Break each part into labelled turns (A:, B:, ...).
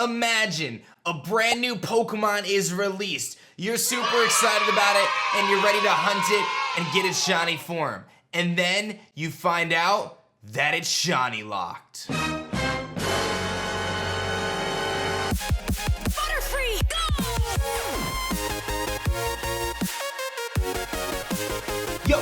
A: Imagine a brand new Pokemon is released. You're super excited about it and you're ready to hunt it and get its shiny form. And then you find out that it's shiny locked. Yo,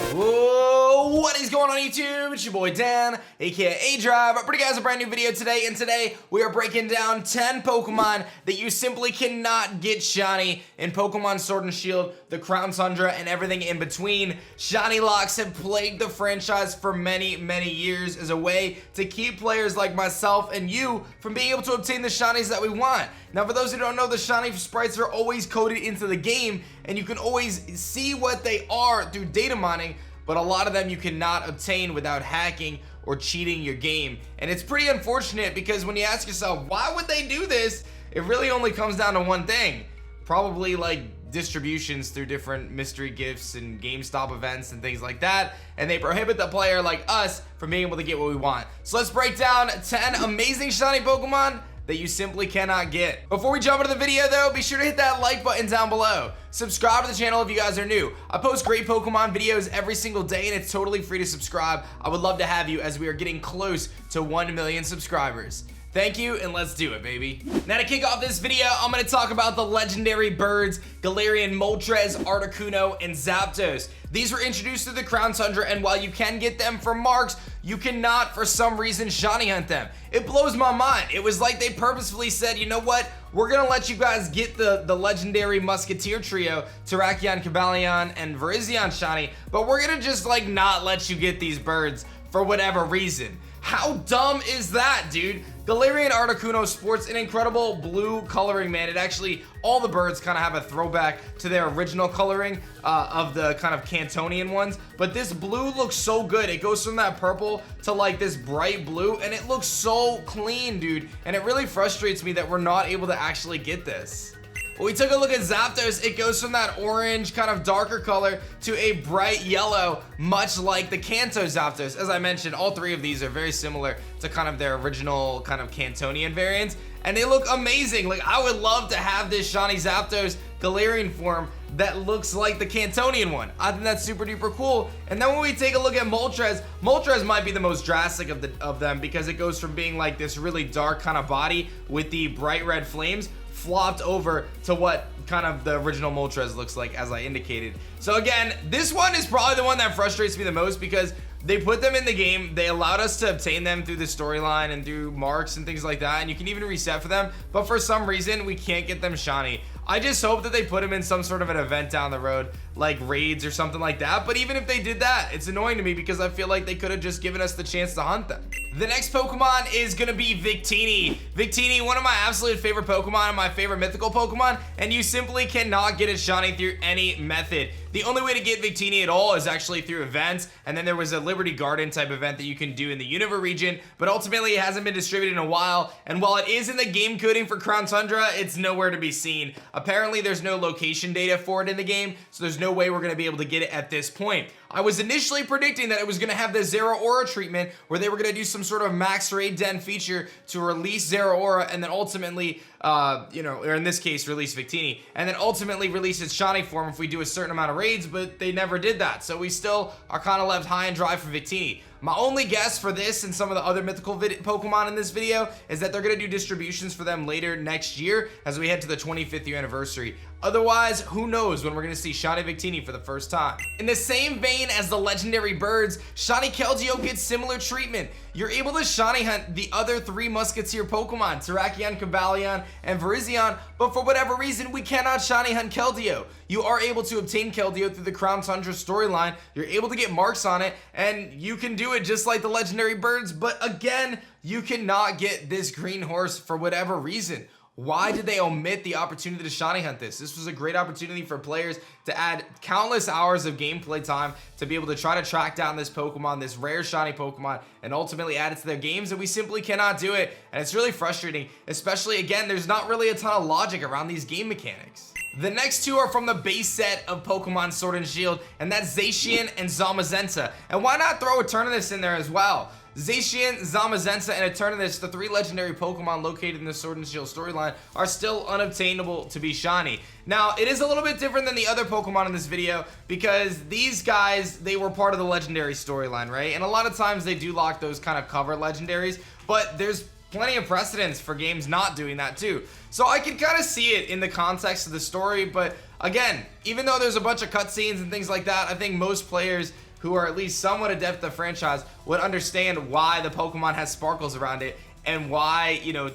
A: what is going on YouTube? It's your boy Dan, aka aDrive. I bring you guys a brand new video today, and today we are breaking down 10 Pokemon that you simply cannot get shiny in Pokemon Sword and Shield, the Crown Tundra, and everything in between. Shiny locks have plagued the franchise for many, many years as a way to keep players like myself and you from being able to obtain the shinies that we want. Now, for those who don't know, the shiny sprites are always coded into the game, and you can always see what they are through data mining, but a lot of them you cannot obtain without hacking or cheating your game. And it's pretty unfortunate because when you ask yourself, why would they do this? It really only comes down to one thing. Probably like distributions through different mystery gifts and GameStop events and things like that, and they prohibit the player like us from being able to get what we want. So let's break down 10 amazing shiny Pokemon that you simply cannot get. Before we jump into the video though, be sure to hit that like button down below. Subscribe to the channel if you guys are new. I post great Pokemon videos every single day and it's totally free to subscribe. I would love to have you as we are getting close to 1 million subscribers. Thank you, and let's do it, baby. Now to kick off this video, I'm gonna talk about the legendary birds, Galarian Moltres, Articuno, and Zapdos. These were introduced to the Crown Tundra, and while you can get them for marks, you cannot, for some reason, shiny hunt them. It blows my mind. It was like they purposefully said, you know what? We're gonna let you guys get the legendary Musketeer trio, Terrakion, Cobalion, and Virizion shiny, but we're gonna just like not let you get these birds for whatever reason. How dumb is that, dude? Galarian Articuno sports an incredible blue coloring, man. It actually, all the birds kind of have a throwback to their original coloring of the kind of Cantonian ones. But this blue looks so good. It goes from that purple to like this bright blue, and it looks so clean, dude. And it really frustrates me that we're not able to actually get this. When we took a look at Zapdos, it goes from that orange kind of darker color to a bright yellow, much like the Kanto Zapdos. As I mentioned, all three of these are very similar to kind of their original kind of Cantonian variants, and they look amazing. Like, I would love to have this shiny Zapdos Galarian form that looks like the Cantonian one. I think that's super duper cool. And then when we take a look at Moltres, Moltres might be the most drastic of them because it goes from being like this really dark kind of body with the bright red flames flopped over to what kind of the original Moltres looks like, as I indicated. So again, this one is probably the one that frustrates me the most because they put them in the game, they allowed us to obtain them through the storyline and through marks and things like that, and you can even reset for them, but for some reason we can't get them shiny. I just hope that they put them in some sort of an event down the road, like raids or something like that, but even if they did that, it's annoying to me because I feel like they could have just given us the chance to hunt them. The next Pokemon is gonna be Victini. Victini, one of my absolute favorite Pokemon and my favorite mythical Pokemon, and you simply cannot get it shiny through any method. The only way to get Victini at all is actually through events, and then there was a Liberty Garden type event that you can do in the Unova region, but ultimately it hasn't been distributed in a while, and while it is in the game coding for Crown Tundra, it's nowhere to be seen. Apparently there's no location data for it in the game, so there's no way we're going to be able to get it at this point. I was initially predicting that it was going to have the Zeraora treatment where they were going to do some sort of max raid den feature to release Zeraora and then ultimately, or in this case, release Victini, and then ultimately release its shiny form if we do a certain amount of raids, but they never did that. So we still are kind of left high and dry for Victini. My only guess for this and some of the other mythical Pokemon in this video is that they're going to do distributions for them later next year as we head to the 25th year anniversary. Otherwise, who knows when we're going to see shiny Victini for the first time. In the same vein as the legendary birds, shiny Keldeo gets similar treatment. You're able to shiny hunt the other 3 Musketeer Pokemon, Terrakion, Cobalion, and Virizion, but for whatever reason, we cannot shiny hunt Keldeo. You are able to obtain Keldeo through the Crown Tundra storyline. You're able to get marks on it, and you can do it just like the legendary birds, but again, you cannot get this green horse for whatever reason. Why did they omit the opportunity to shiny hunt this? This was a great opportunity for players to add countless hours of gameplay time to be able to try to track down this Pokemon, this rare shiny Pokemon, and ultimately add it to their games, and we simply cannot do it, and it's really frustrating, especially, again, there's not really a ton of logic around these game mechanics. The next two are from the base set of Pokemon Sword and Shield, and that's Zatian and Zamasensa. And why not throw Eternatus in there as well? Zatian, Zamasensa, and Eternatus, the 3 legendary Pokemon located in the Sword and Shield storyline, are still unobtainable to be shiny. Now, it is a little bit different than the other Pokemon in this video because these guys, they were part of the legendary storyline, right? And a lot of times they do lock those kind of cover legendaries, but there's plenty of precedence for games not doing that too. So I can kind of see it in the context of the story, but again, even though there's a bunch of cutscenes and things like that, I think most players who are at least somewhat adept at the franchise would understand why the Pokemon has sparkles around it and why, you know,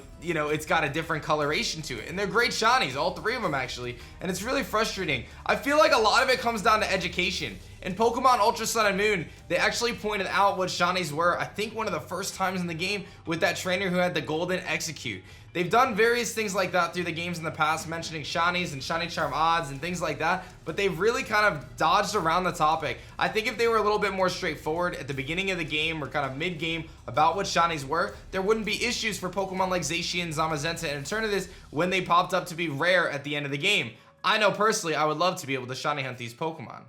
A: it's got a different coloration to it. And they're great shinies, all 3 of them actually, and it's really frustrating. I feel like a lot of it comes down to education. In Pokemon Ultra Sun and Moon, they actually pointed out what shinies were, I think one of the first times in the game, with that trainer who had the golden execute. They've done various things like that through the games in the past, mentioning shinies and shiny charm odds and things like that, but they've really kind of dodged around the topic. I think if they were a little bit more straightforward at the beginning of the game or kind of mid-game about what shinies were, there wouldn't be issues for Pokemon like Zatian, Zamasensa, and Eternatus when they popped up to be rare at the end of the game. I know personally I would love to be able to shiny hunt these Pokemon.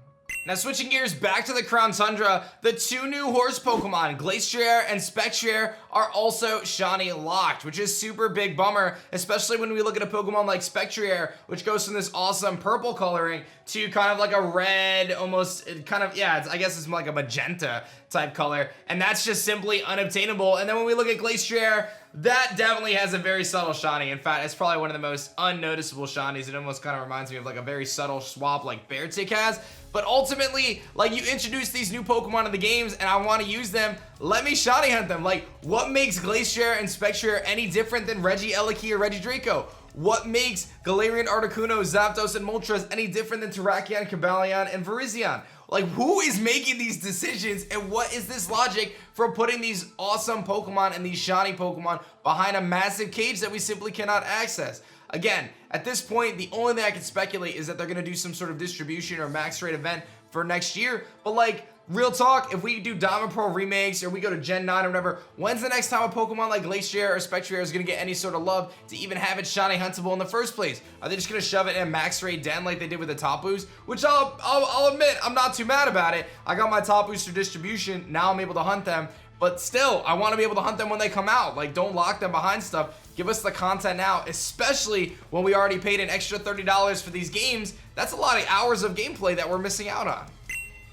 A: Now switching gears back to the Crown Tundra, the 2 new horse Pokemon, Glacier and Spectre, are also shiny locked, which is super big bummer, especially when we look at a Pokemon like Spectre, which goes from this awesome purple coloring to kind of like a red, almost kind of, yeah, I guess it's like a magenta type color, and that's just simply unobtainable. And then when we look at Glacier, that definitely has a very subtle shiny. In fact, it's probably one of the most unnoticeable shinies. It almost kind of reminds me of like a very subtle swap like Beartick has. But ultimately, like, you introduce these new Pokemon in the games and I want to use them, let me shiny hunt them. Like, what makes Glacier and Spectre any different than Regieleki or Regidraco? What makes Galarian Articuno, Zapdos, and Moltres any different than Terrakion, Cobalion, and Virizion? Like, who is making these decisions, and what is this logic for putting these awesome Pokemon and these shiny Pokemon behind a massive cage that we simply cannot access? Again, at this point, the only thing I can speculate is that they're going to do some sort of distribution or max rate event for next year, but like, real talk, if we do Diamond Pearl remakes or we go to Gen 9 or whatever, when's the next time a Pokemon like Glacier or Spectre is going to get any sort of love to even have it shiny huntable in the first place? Are they just going to shove it in a max rate den like they did with the Top Boost? Which I'll admit, I'm not too mad about it. I got my Top Booster distribution, now I'm able to hunt them. But still, I want to be able to hunt them when they come out. Like, don't lock them behind stuff. Give us the content now, especially when we already paid an extra $30 for these games. That's a lot of hours of gameplay that we're missing out on.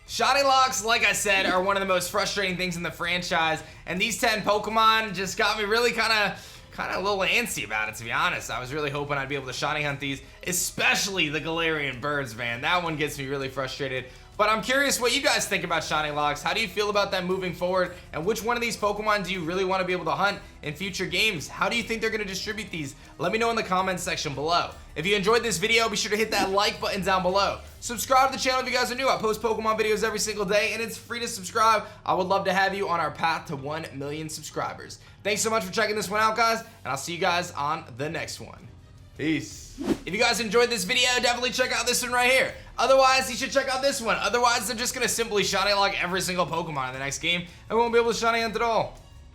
A: Shiny locks, like I said, are one of the most frustrating things in the franchise, and these 10 Pokemon just got me really kind of a little antsy about it, to be honest. I was really hoping I'd be able to shiny hunt these, especially the Galarian birds, man. That one gets me really frustrated. But I'm curious what you guys think about shiny locks. How do you feel about them moving forward? And which one of these Pokemon do you really want to be able to hunt in future games? How do you think they're going to distribute these? Let me know in the comments section below. If you enjoyed this video, be sure to hit that like button down below. Subscribe to the channel if you guys are new. I post Pokemon videos every single day, and it's free to subscribe. I would love to have you on our path to 1 million subscribers. Thanks so much for checking this one out, guys, and I'll see you guys on the next one. Peace. If you guys enjoyed this video, definitely check out this one right here. Otherwise, you should check out this one. Otherwise, they're just going to simply shiny lock every single Pokemon in the next game and won't be able to shiny hunt at all.